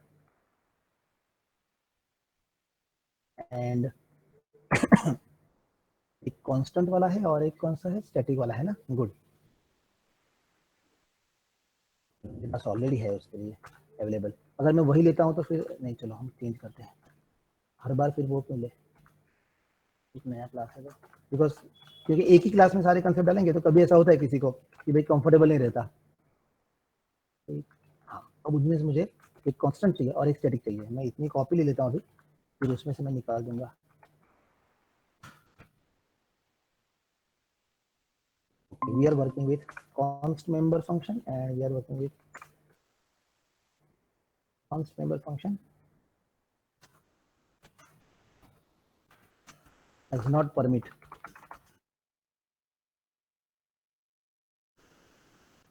एंड एक कांस्टेंट वाला है और एक कौन सा है, स्टैटिक वाला है ना, गुड। मेरे पास ऑलरेडी है उसके लिए अवेलेबल। अगर मैं वही लेता हूँ तो फिर नहीं, चलो हम चेंज करते हैं, हर बार फिर वो क्यों ले, एक नया क्लास है बिकॉज क्योंकि एक ही क्लास में सारे कंसेप्ट डालेंगे तो कभी ऐसा होता है किसी को कि भाई कंफर्टेबल नहीं रहता। हाँ, अब उसमें से मुझे एक कांस्टेंट चाहिए और एक स्टैटिक चाहिए, मैं इतनी कॉपी ले लेता हूँ अभी, फिर उसमें से मैं निकाल दूंगा। We are working with const member function and we are working with const member function does not permit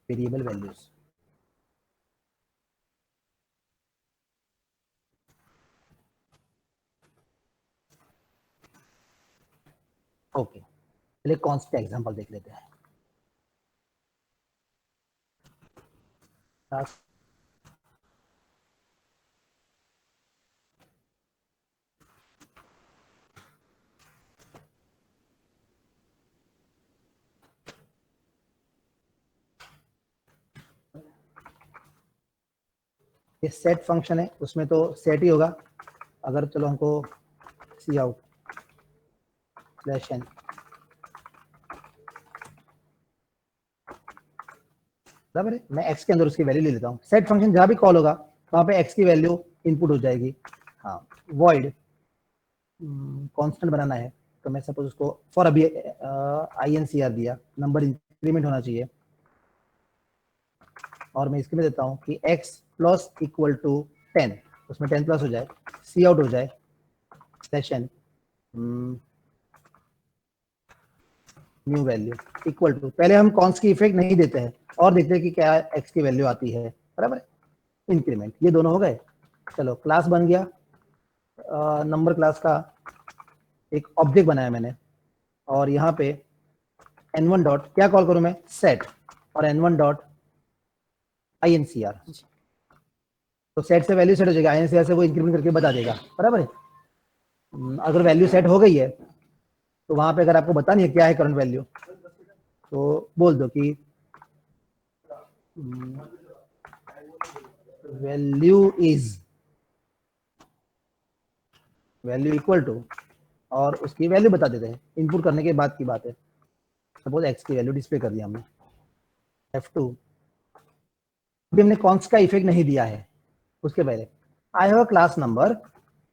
variable values. Okay, पहले कॉन्स्ट का एग्जांपल देख लेते हैं। ये सेट फंक्शन है, उसमें तो सेट ही होगा। अगर चलो हमको सी आउट /n बराबर है, मैं x के अंदर उसकी वैल्यू ले लेता हूँ। सेट फंक्शन जहां भी कॉल होगा वहां पे x की वैल्यू इनपुट हो जाएगी। हाँ, वॉइड कांस्टेंट बनाना है तो मैं सपोज उसको फॉर अभी INCR दिया, नंबर इंक्रीमेंट होना चाहिए, और मैं इसके में देता हूँ कि x प्लस इक्वल टू 10, उसमें 10 प्लस हो जाए, सी आउट हो जाए session new value equal to, पहले हम कॉन्स की इफेक्ट नहीं देते हैं और देखते हैं कि क्या x की वैल्यू आती है, बराबर है, इंक्रीमेंट, ये दोनों हो गए। चलो क्लास बन गया, नंबर क्लास का एक ऑब्जेक्ट बनाया मैंने, और यहाँ पे n1 डॉट क्या कॉल करूं मैं, सेट, और n1 डॉट INCR, तो सेट से वैल्यू सेट हो जाएगा, INCR से वो इंक्रीमेंट करके बता देगा, बराबर है। अगर वैल्यू सेट हो गई है तो वहां पे अगर आपको बतानी है क्या है करंट वैल्यू तो बोल दो कि वैल्यू इक्वल टू और उसकी वैल्यू बता देते हैं। इनपुट करने के बाद की बात है। सपोज x की वैल्यू डिस्प्ले कर दिया हमने F2। अभी हमने कॉन्स्ट का इफेक्ट नहीं दिया है। उसके पहले I have a class number,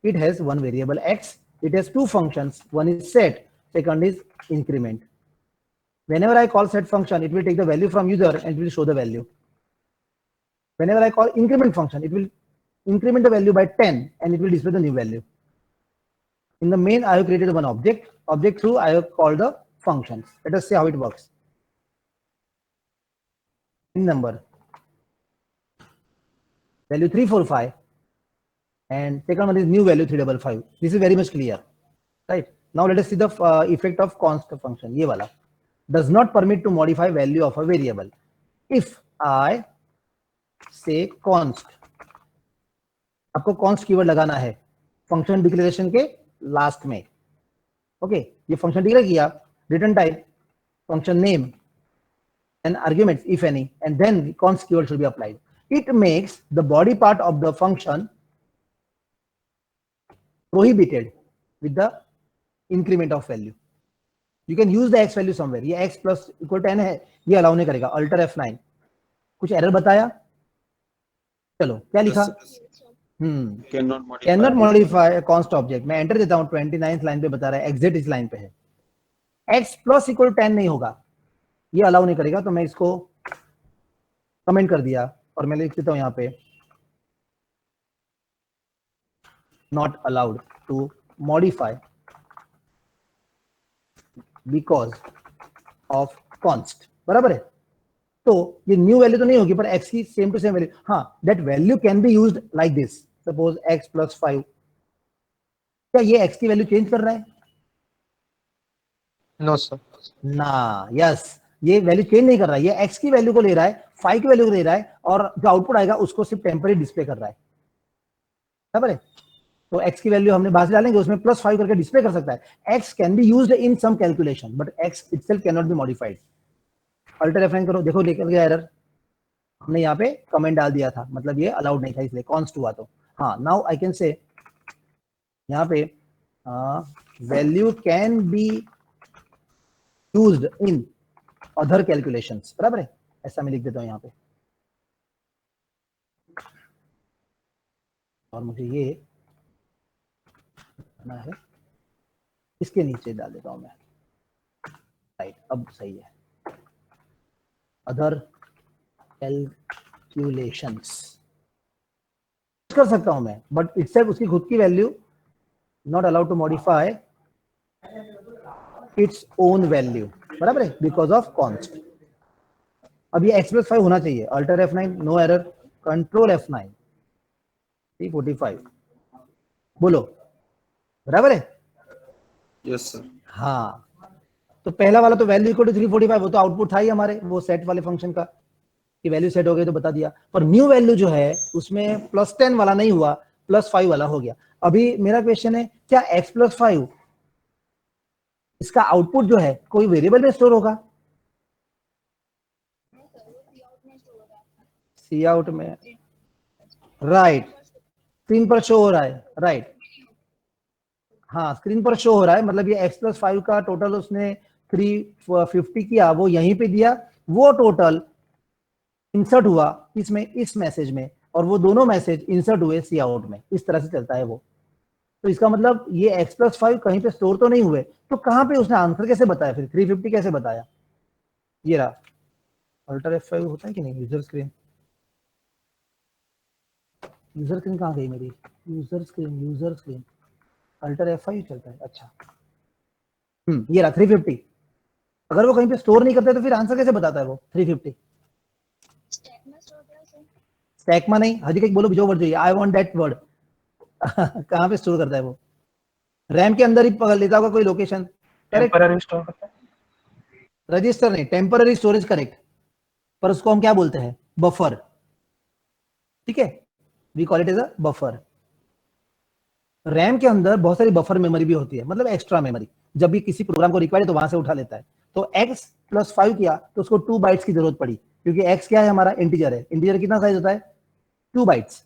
it has one variable x, it has two functions, one is set, second is increment. Whenever I call set function, it will take the value from user and it will show the value. Whenever I call increment function, it will increment the value by 10 and it will display the new value. In the main, I have created one object. Object through I have called the functions. Let us see how it works. In number, value 345, and second one is new value 355. This is very much clear, right? Now let us see the effect of const function. ये वाला does not permit to modify value of a variable. If I say const, आपको const keyword लगाना है function declaration के last में। Okay, ये function declare किया, return type, function name and arguments if any, and then the const keyword should be applied. It makes the body part of the function prohibited with the increment of value. You can use the x value somewhere. ये x plus equal 10 है, ये allow नहीं करेगा। Alter F9। कुछ error बताया? चलो क्या लिखा? Cannot modify a const object. मैं एंटर देता हूँ, 29th लाइन पे बता रहा है, एग्जिट इस लाइन पे है। x plus equal 10 नहीं होगा, ये अलाउ नहीं करेगा। तो मैं इसको कमेंट कर दिया और मैं लिख देता हूं यहां पे not allowed to modify because of const. बराबर है? तो ये न्यू वैल्यू तो नहीं होगी, पर x की सेम टू सेम वैल्यू, हाँ, that value can be used like this. Suppose x plus 5, क्या ये x की वैल्यू चेंज कर रहा है? No sir. ना, यस, ये वैल्यू चेंज नहीं कर रहा है, ये x की वैल्यू को ले रहा है, 5 की वैल्यू को ले रहा है, और जो आउटपुट आएगा उसको सिर्फ टेम्पररी डिस्प्ले कर रहा है। बराबर है? तो x की वैल्यू हमने बाहर से डालेंगे, उसमें +5 करके डिस्प्ले कर सकता है। x can be used in some calculation but x itself can not be modified. Alter F9 करो, देखो निकल गया एरर। हमने यहाँ पे कमेंट डाल दिया था, मतलब ये अलाउड नहीं था, इसलिए कॉन्स्ट हुआ। तो हाँ, नाउ आई कैन से यहाँ पे value can be used in other calculations. बराबर है? ऐसा मैं लिख देता हूं यहाँ पे। और मुझे ये करना है, इसके नीचे डाल देता हूं मैं। राइट, अब सही है। अदर कैलकुलेशंस कर सकता हूं मैं, बट इट्सेल्फ उसकी खुद की value not allowed to modify its own value. बराबर है? Because of const. अब ये x plus 5 होना चाहिए। Alter F9, no error, control F9, 345। बोलो, बराबर है? Yes sir. हाँ, तो पहला वाला तो वैल्यू इक्वल टू 345, वो तो आउटपुट था ही हमारे, वो सेट वाले फंक्शन का कि वैल्यू सेट हो गई तो बता दिया। पर न्यू वैल्यू जो है उसमें +10 वाला नहीं हुआ, +5 वाला हो गया। अभी मेरा क्वेश्चन है, क्या x plus 5 इसका आउटपुट जो है कोई वेरिएबल में स्टोर होगा? सी आउट में, राइट, स्क्रीन पर शो हो रहा है। राइट, हाँ, स्क्रीन पर शो हो रहा है, मतलब ये x plus 5 का टोटल उसने 350 किया, वो यहीं पे दिया, वो टोटल इंसर्ट हुआ इसमें, इस मैसेज में, और वो दोनों मैसेज इंसर्ट हुए सी आउट में। इस तरह से चलता है वो। तो इसका मतलब ये x plus 5 कहीं पे स्टोर तो नहीं हुए, तो कहां पे उसने आंसर कैसे बताया फिर? 350 कैसे बताया? ये रहा। अल्टर F5 होता है कि नहीं? यूजर स्क्रीन, यूजर स्क्रीन कहाँ गई मेरी? यूजर स्क्रीन अल्टर F5 चलता है। अच्छा, ये रहा 350। अगर वो कहीं पे स्टोर नहीं करता तो फिर आंसर कैसे बताता है वो 350? स्टैक में नहीं, हजी बोलो, जो वर्ड चाहिए, आई वांट दैट वर्ड। कहाँ पे स्टोर करता है वो? रैम के अंदर ही पकड़ लेता होगा कोई लोकेशन। टेम्पररी स्टोर करता है। रजिस्टर नहीं, टेम्पररी स्टोरेज, करेक्ट, पर उसको हम क्या बोलते हैं? बफर। ठीक है, we call it as a buffer. RAM के अंदर बहुत सारी बफर मेमोरी भी होती है, मतलब एक्स्ट्रा मेमोरी। जब भी किसी प्रोग्राम को रिक्वायर्ड है तो वहां से उठा लेता है। तो x plus 5 किया तो उसको 2 बाइट्स की जरूरत पड़ी, क्योंकि x क्या है हमारा? इंटीजर है। इंटीजर कितना साइज होता है? 2 बाइट्स।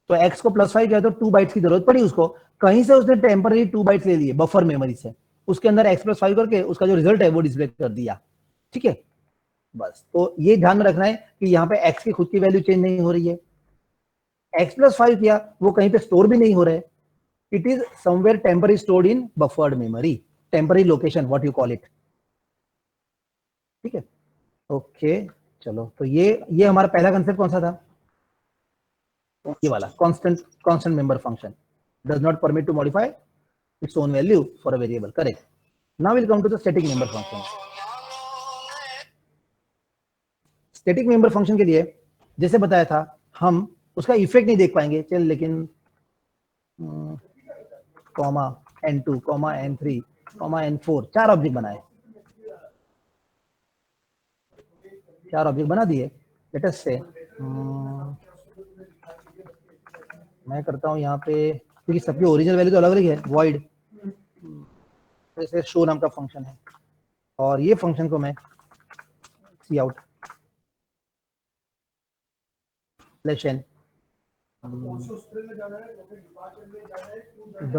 तो x को +5 किया तो 2 बाइट्स की जरूरत पड़ी उसको, कहीं से उसने टेम्पररी 2 बाइट्स ले लिए बफर मेमोरी से, उसके अंदर x +5 करके उसका जो रिजल्ट है वो डिस्प्ले कर दिया। ठीक है, बस तो ये ध्यान में रखना है कि यहाँ पे x की खुद की वैल्यू चेंज नहीं हो रही है, x +5 किया वो कहीं पे स्टोर भी नहीं हो रहा है, it is somewhere temporary stored in buffered memory, temporary location what you call it. ठीक है, ओके चलो, तो ये हमारा पहला कंसेप्ट कौन सा था, ये वाला constant member function does not permit to modify its own value for a variable, correct. Now will come to the static member function. Static member function के लिए जैसे बताया था हम उसका इफेक्ट नहीं देख पाएंगे, चल लेकिन comma n2 comma n3 comma n4 4 object बनाए, 4 ऑब्जेक्ट बना दिए। लेट अस से मैं करता हूं यहाँ पे, क्योंकि सबकी ओरिजिनल वैल्यू तो अलग अलग है, वॉइड जैसे शो नाम का फंक्शन है, और ये फंक्शन को मैं cout n the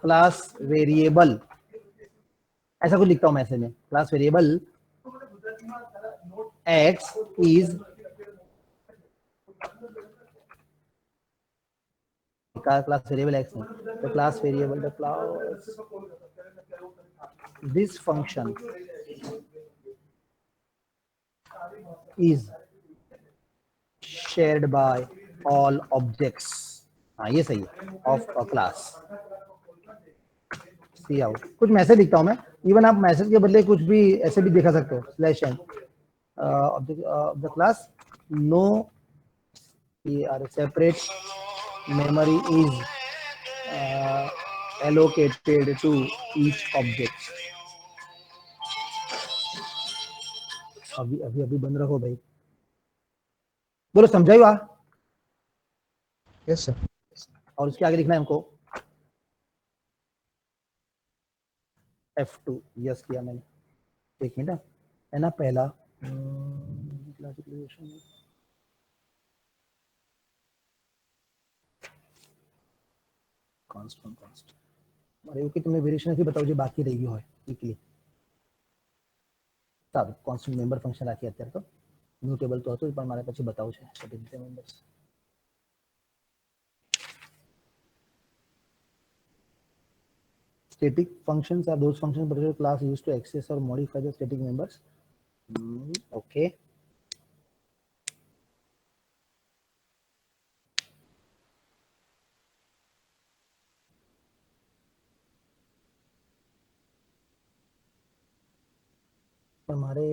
class variable, ऐसा कुछ लिखता हूं मैसेज में, class variable x is class variable x है, तो class variable the class this function is shared by all objects, हाँ ये सही है, of a class। C out कुछ मैसेज लिखता हूं मैं, इवन आप मैसेज के बदले कुछ भी ऐसे भी दिखा सकते हो, /n of the class no separate memory is allocated to each object। अभी बंद रखो भाई, बोलो समझाई हुआ। Yes sir. और उसके आगे लिखना है हमको F2, यस किया मैंने, एक मिनट है ना, पहला क्लासिफिकेशन कांस्टेंट अरे ओके, तुमने वेरिएशन की बताओ जो बाकी रही हो है वीकली, तब कांस्टेंट मेंबर फंक्शन રાખી અત્યારે તો મ્યુટેબલ તો હતું પણ મારે પછી બતાવું છે static members. Static functions are those functions particular class used to access or modify the static members। Okay, हमारे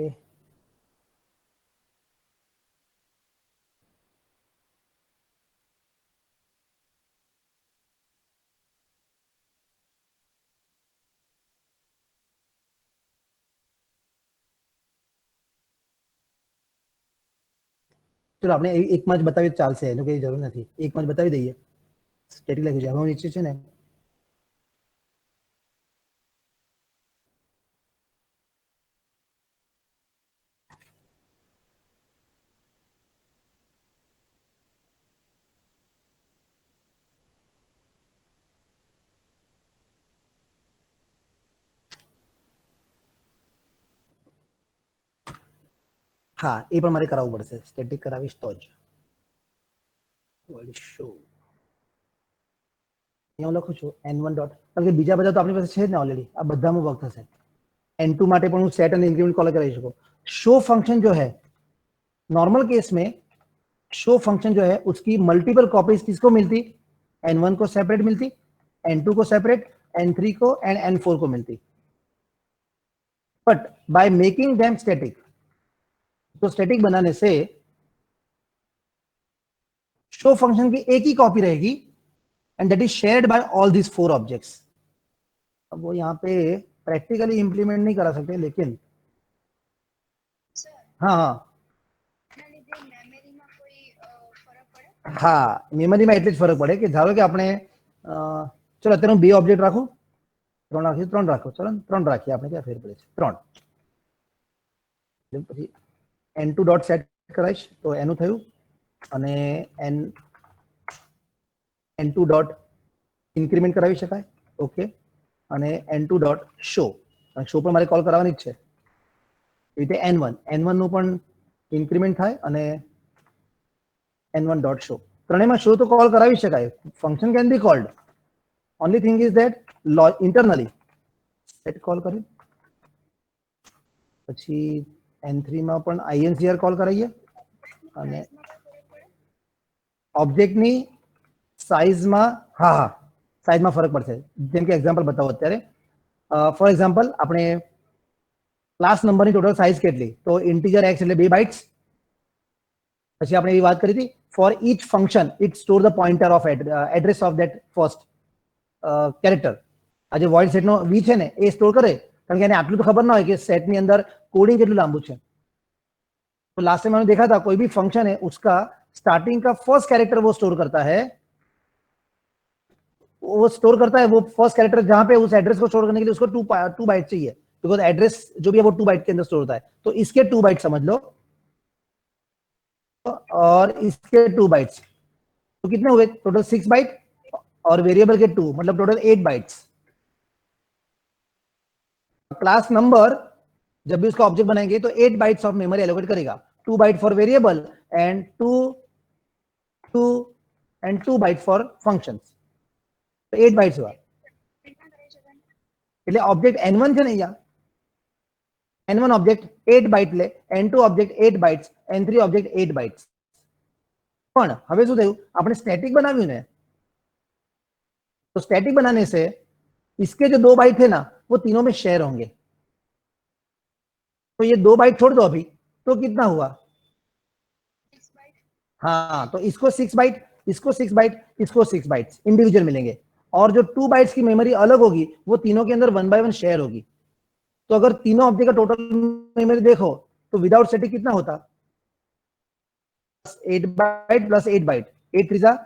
ચલો આપણે એક માં જ બતાવી ચાલશે, એનો કઈ જરૂર નથી, એક માં જ બતાવી દઈએ, સ્ટેટિક લખી જાય, હવે નીચે છે ને હા એ પણ મારે કરાવવું પડશે, સ્ટેટિક કરાવીશ તો જ શો અહીંયા હું લખું છું n1 ડોટ, કારણ કે બીજા બધા તો આપણી પાસે છે જ ને ઓલરેડી, આ બધામાં વર્ક થશે। n2 માટે પણ હું સેટ અને ઇન્ક્રીમેન્ટ કॉल कराई શકું। शो फंक्शन जो है नॉर्मल केस में शो फंक्शन जो है उसकी मल्टीपल कॉपीज किसको मिलती, n1 को सेपरेट मिलती, n2 को सेपरेट, n3 को एंड n4 को मिलती, but by making them static, तो स्टैटिक बनाने से शो फंक्शन की एक ही कॉपी रहेगी and that is shared by all this 4 objects. अब वो यहाँ पे प्रैक्टिकली इंप्लीमेंट नहीं करा सकते, लेकिन સર हाँ हाँ એના લીધે મેમરીમાં કોઈ ફરક પડે? હા મેમરીમાં એટલે જ ફરક પડે કે ધારો કે આપણે ચલો અત્યારે હું 2 ઓબ્જેક્ટ રાખું, 3 રાખીએ, 3 રાખો, ચલો 3 રાખીએ, આપણે ક્યાં ફેર પડે છે 3, પછી n2 ડોટ સેટ કરાઈશ તો એનું થયું, અને n2 ડોટ ઇન્ક્રીમેન્ટ કરાવી શકાય. ઓકે, અને n2 ડોટ શો, શો પણ મારે કોલ કરાવવાની જ છે. એ રીતે n1 નું પણ ઇન્ક્રીમેન્ટ થાય અને n1 ડોટ શો. ત્રણેયમાં શો તો કોલ કરાવી શકાય. Function can be cold. Only thing is that internally set call કર્યું, પછી n3 માં પણ incr કોલ કરાવીએ અને ઓબ્જેક્ટની સાઇઝમાં સાઇઝમાં ફરક પડશે. જેમ કે એક્ઝામ્પલ બતાવો અત્યારે. ફોર એક્ઝામ્પલ આપણે ક્લાસ નંબરની ટોટલ સાઇઝ કેટલી, તો ઇન્ટીજર x એટલે 2 બાઇટ્સ. પછી આપણે એવી વાત કરી હતી, for each function it store the pointer of address of that first character. આ જે વોઇડ સેટનો વી છે ને એ સ્ટોર કરે, કારણ કે એને આટલું તો ખબર ના હોય કે સેટની અંદર कोडिंग કેટલું લાંબુ છે. तो लास्ट टाइम हमें देखा था कोई भी फंक्शन है उसका स्टार्टिंग का फर्स्ट कैरेक्टर वो स्टोर करता है, वो फर्स्ट कैरेक्टर जहां पे उस एड्रेस को स्टोर करने के लिए उसको 2 बाइट चाहिए, बिकॉज एड्रेस जो भी है वो 2 बाइट के अंदर स्टोर होता है. तो इसके 2 बाइट समझ लो और इसके 2 बाइट्स, तो कितने हुए टोटल 6 बाइट और वेरिएबल के 2, मतलब टोटल 8 बाइट्स. क्लास नंबर जब भी उसका ऑब्जेक्ट बनाएंगे तो 8 बाइट्स ऑफ मेमोरी एलोकेट करेगा. 2 byte for variable and 2 byte for functions. तो 8 बाइट्स हुआ. એટલે ઓબ્જેક્ટ n1 છે ને અહીંયા, n1 ઓબ્જેક્ટ 8 બાઇટ લે, n2 object 8 bytes, n3 object 8 bytes. પણ હવે શું થયું, આપણે સ્ટેટિક બનાવ્યું ને, तो स्टैटिक बनाने से इसके जो 2 बाइट थे ना वो तीनों में शेयर होंगे. तो ये 2 बाइट छोड़ दो अभी, तो कितना हुआ, हाँ, तो इसको 6 बाइट, इसको 6 बाइट, इसको 6 बाइट्स इंडिविजुअल मिलेंगे. और जो 2 बाइट्स की मेमोरी अलग होगी वो तीनों के अंदर 1 बाय 1 शेयर होगी. तो अगर तीनों ऑब्जेक्ट का टोटल मेमोरी देखो तो विदाउट स्टैटिक कितना होता, 8 बाइट प्लस 8 बाइट, 8 3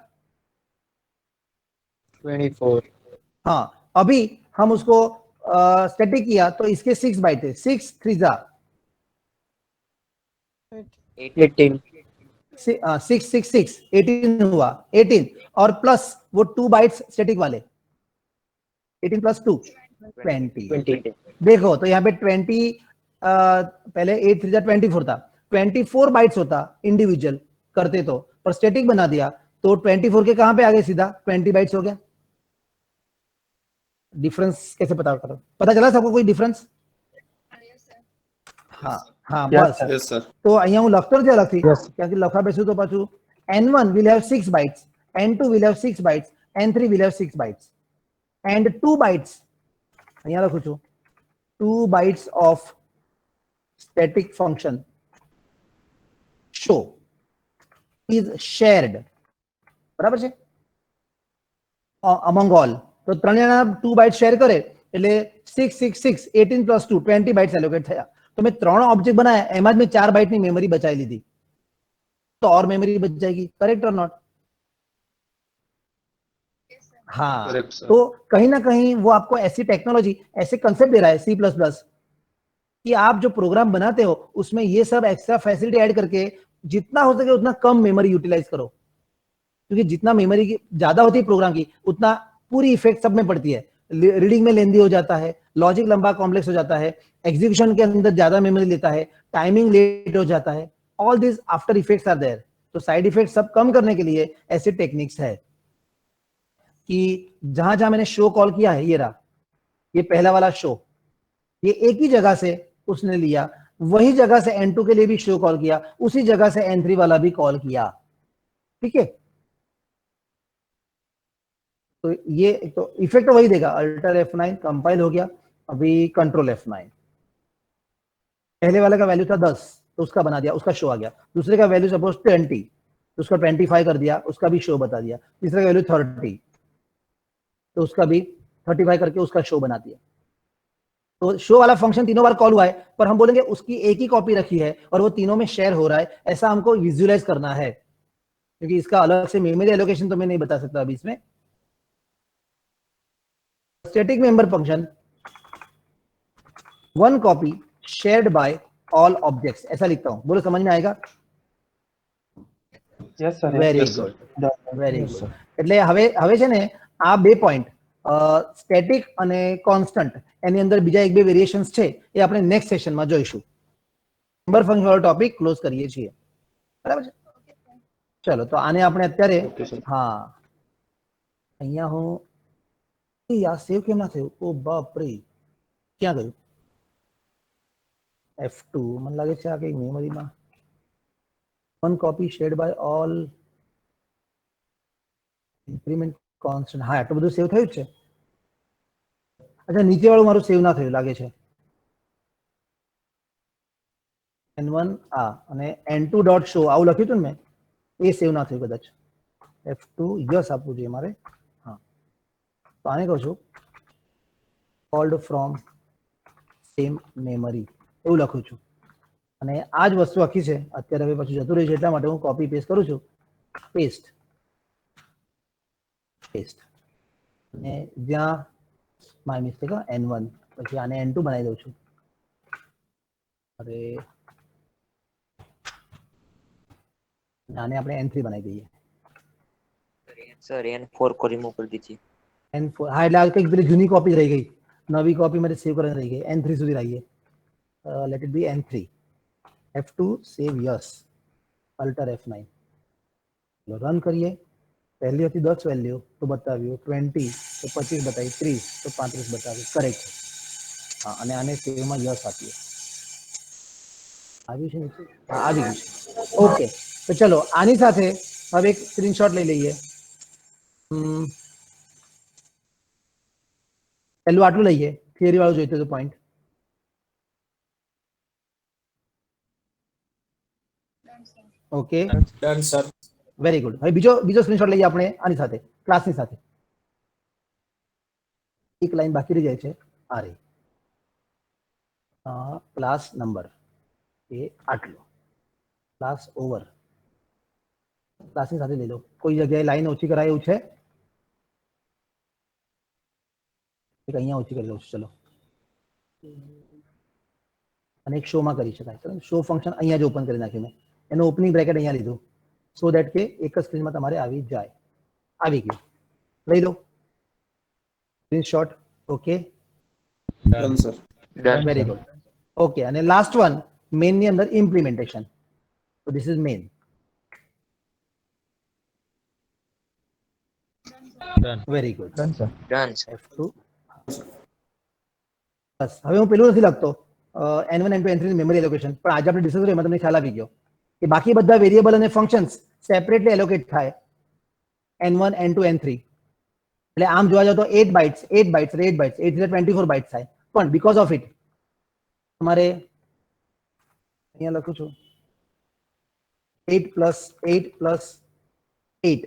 24. हाँ, अभी हम उसको स्टैटिक किया तो इसके 6 बाइट थे, 6 3 18. 6 6 6 18 हुआ, 18 और प्लस वो 2 बाइट्स स्टैटिक वाले, 18 प्लस 2 20. देखो तो यहाँ पे 20 पहले 8 3 24 था, 24 बाइट्स होता इंडिविजुअल करते तो, पर स्टैटिक बना दिया तो 24 के कहां पे आ गए, सीधा 20 बाइट्स हो गया. डिफरेंस कैसे पता करो, पता चला सबको कोई डिफरेंस? हाँ हाँ, बस. Yes, sir. તો અહીંયા હું લખતો નથી અલગથી, કારણ કે લખવા બેસું તો પાછું n1 will have 6 bytes, n2 will have 6 bytes, n3 will have 6 bytes, and 2 bytes, અહીંયા લખું છું 2 bytes of static function show is shared, બરાબર છે, among all. તો ત્રણ જણા 2 બાઇટ શેર કરે એટલે 6 6 6 18 પ્લસ 2 20 બાઇટ્સ એલોકેટ થયા. तो मैं 3 ऑब्जेक्ट बनाया, एम में 4 बाइट की मेमोरी बचाई ली थी, तो और मेमोरी बच जाएगी. करेक्ट और नॉट? हाँ. Correct, sir. तो कहीं ना कहीं वो आपको ऐसी टेक्नोलॉजी, ऐसे कंसेप्ट दे रहा है C++ कि आप जो प्रोग्राम बनाते हो उसमें ये सब एक्स्ट्रा फैसिलिटी ऐड करके जितना हो सके उतना कम मेमोरी यूटिलाइज करो, क्योंकि जितना मेमोरी की ज्यादा होती है प्रोग्राम की उतना पूरी इफेक्ट सब में पड़ती है. रीडिंग में लेंदी हो जाता है, लॉजिक लंबा कॉम्प्लेक्स हो जाता है, एग्जीक्यूशन के अंदर ज्यादा मेमोरी लेता है, टाइमिंग लेट हो जाता है. All this after effects are there. तो साइड इफेक्ट सब कम करने के लिए ऐसे टेक्निक्स है कि जहां जहां मैंने शो कॉल किया है, ये रहा, ये पहला वाला शो, ये एक ही जगह से उसने लिया, वही जगह से n2 के लिए भी शो कॉल किया, उसी जगह से n3 वाला भी कॉल किया. ठीक है, तो ये तो इफेक्ट तो वही देगा. अल्टर F9 कंपाइल हो गया, अभी कंट्रोल F9. पहले वाले का वैल्यू था 10 तो उसका बना दिया, उसका शो आ गया. दूसरे का वैल्यू सपोज 20 तो उसका 25 कर दिया, उसका भी शो बता दिया. तीसरे का वैल्यू 30 तो उसका भी 35 करके उसका शो बना दिया. तो शो वाला फंक्शन तीनों बार कॉल हुआ है, पर हम बोलेंगे उसकी एक ही कॉपी रखी है और वो तीनों में शेयर हो रहा है, ऐसा हमको विजुअलाइज करना है, क्योंकि इसका अलग से मेमोरी एलोकेशन तो मैं नहीं बता सकता अभी इसमें. Static member function, one copy shared by all objects, ऐसा लिखता हूं. बोलो समझ में आएगा? Yes, sir. Very Yes, sir. Good, very good. એટલે હવે છે ને આ બે પોઈન્ટ સ્ટેટિક અને કોન્સ્ટન્ટ એની અંદર બીજા એક બે વેરિએશન્સ છે એ આપણે નેક્સ્ટ સેશનમાં જોઈશું. નંબર ફંક્શન વાળો ટોપિક ક્લોઝ કરીએ છીએ, બરાબર છે. ચલો તો આને આપણે અત્યારે Okay, sir. હા અહીંયા હું આ સેવ કેમ ના થયું? ઓ બાપ રે, ક્યાં ગયું? F2 મને લાગે છે આ કઈ મેમરીમાં one copy shared by all increment constant. હા આટલું બધું સેવ થયું જ છે. અચ્છા નીચે વાળું મારું સેવ ના થયું લાગે છે. n1 આ અને n2 ડોટ શો આવું લખ્યું હતું ને મેં, એ સેવ ના થયું કદાચ. F2 યસ આપવું જોઈએ મારે. હા તો આને કહું છું called from same memory એવું લખું છું. અને આ જ વસ્તુ આખી છે અત્યારે હવે પછી જતું રહ્યું છે એટલા માટે હું કોપી પેસ્ટ કરું છું. પેસ્ટ અને જ્યાં માય મિસ્ટેક n1 પછી આને n2 બનાવી દઉં છું. અરે આને આપણે n3 બનાવી દઈએ. सर N4 को रिमूव कर दीजिए. n4 હા એટલે આ કંઈક પેલી જૂની કોપી રહી ગઈ, નવી કોપી મારે સેવ કરવાની રહી ગઈ. n3 સુધી લાવીએ. Let it be n3. F2 save yes, alter F9. Run કરીએ. પહેલી હતી 10 વેલ્યુ તો બતાવ્યું 20 તો 25 બતાવી, 30 તો 35 બતાવ્યું. કરેક્ટ છે. હા અને આને સેવમાં યસ આપીએ. આવ્યું છે નીચે? હા આવી ગયું છે. ઓકે તો ચલો આની સાથે હવે એક સ્ક્રીનશોટ લઈ લઈએ. પહેલું આટલું લઈએ, થિયરી વાળું જોઈતું હતું point. Okay Done, sir. Very good. હવે બીજો સ્ક્રીનશોટ લઈએ આપણે આની સાથે, ક્લાસની સાથે. એક લાઈન બાકી રહી જાય છે આ રહી. ક્લાસ નંબર એ આટલો, ક્લાસ ઓવર. ક્લાસની સાથે લઈ લો. કોઈ જગ્યાએ લાઈન ઓછી કરાય એવું છે? એક અહીંયા ઓછી કરી દઉં છું. ચલો અને એક શોમાં કરી શકાય. ચલો શો ફંક્શન અહીંયા જ ઓપન કરી નાખ્યું મેં, એનું ઓપનિંગ બ્રેકેટ અહીંયા લીધું સો દેટ કે એક જ સ્ક્રીનમાં તમારે આવી જાય. આવી ગયું, લઈ લો screenshot. Okay Done, sir. Very good. Okay અને લાસ્ટ વન મેઇન ની અંદર ઇમ્પ્લિમેન્ટેશન. તો this is main. Very good. Done, sir. Done, sir. F2 બસ. હવે હું પેલું નથી લખતો n1 n2 n3 ની મેમરી એલોકેશન, પણ આજે આપણે ડિસ્કસ કર્યું એમાં તમને ખ્યાલ આવી ગયો કે બાકી બધા વેરિયેબલ અને ફંક્શન્સ સેપરેટલી એલોકેટ થાય n1 n2 n3. એટલે આમ જોવા જાવ તો 8 બાઇટ્સ 8 24 બાઇટ્સ થાય. પણ બીકોઝ ઓફ ઇટ તમારે અહીંયા લખું છું 8 + 8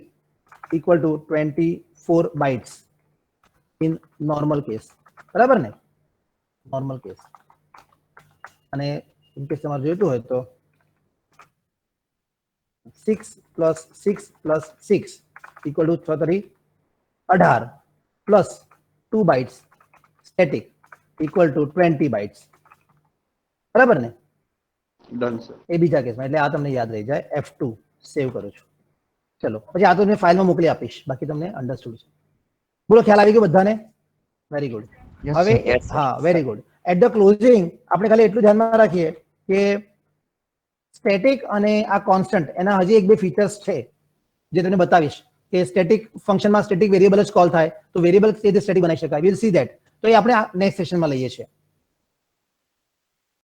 equal to 24 bytes in normal case. બરાબર ને? Normal case. અને ઇન કેસ તમારે જોઈતું હોય તો 6 + 6 + 6 equal to 6 × 18 plus 2 bytes static equal to 20 bytes. બરાબર ને? Done, sir. એ બીજા કેસમાં. એટલે આ તમને યાદ રહી જાય. F2 સેવ કરું છું. ચલો પછી આ તો મેં ફાઇલમાં મોકલી આપીશ, બાકી તમને અન્ડરસ્ટુડ છે. બોલો ખ્યાલ આવી ગયો બધાને? Very good. Yes, હવે sir. Yes, sir. હા very good. At the closing આપણે ખાલી એટલું ધ્યાનમાં રાખીએ કે સ્ટેટિક અને આ કોન્સ્ટન્ટ એના હજી એક બે ફીચર્સ છે જે તમને બતાવીશ કે સ્ટેટિક ફંક્શનમાં સ્ટેટિક વેરિયેબલ જ કોલ થાય તો વેરિયેબલ તે સ્ટેટિક બનાવી શકાય. Will see that. તો એ આપણે નેક્સ્ટ સેશનમાં લઈએ છીએ.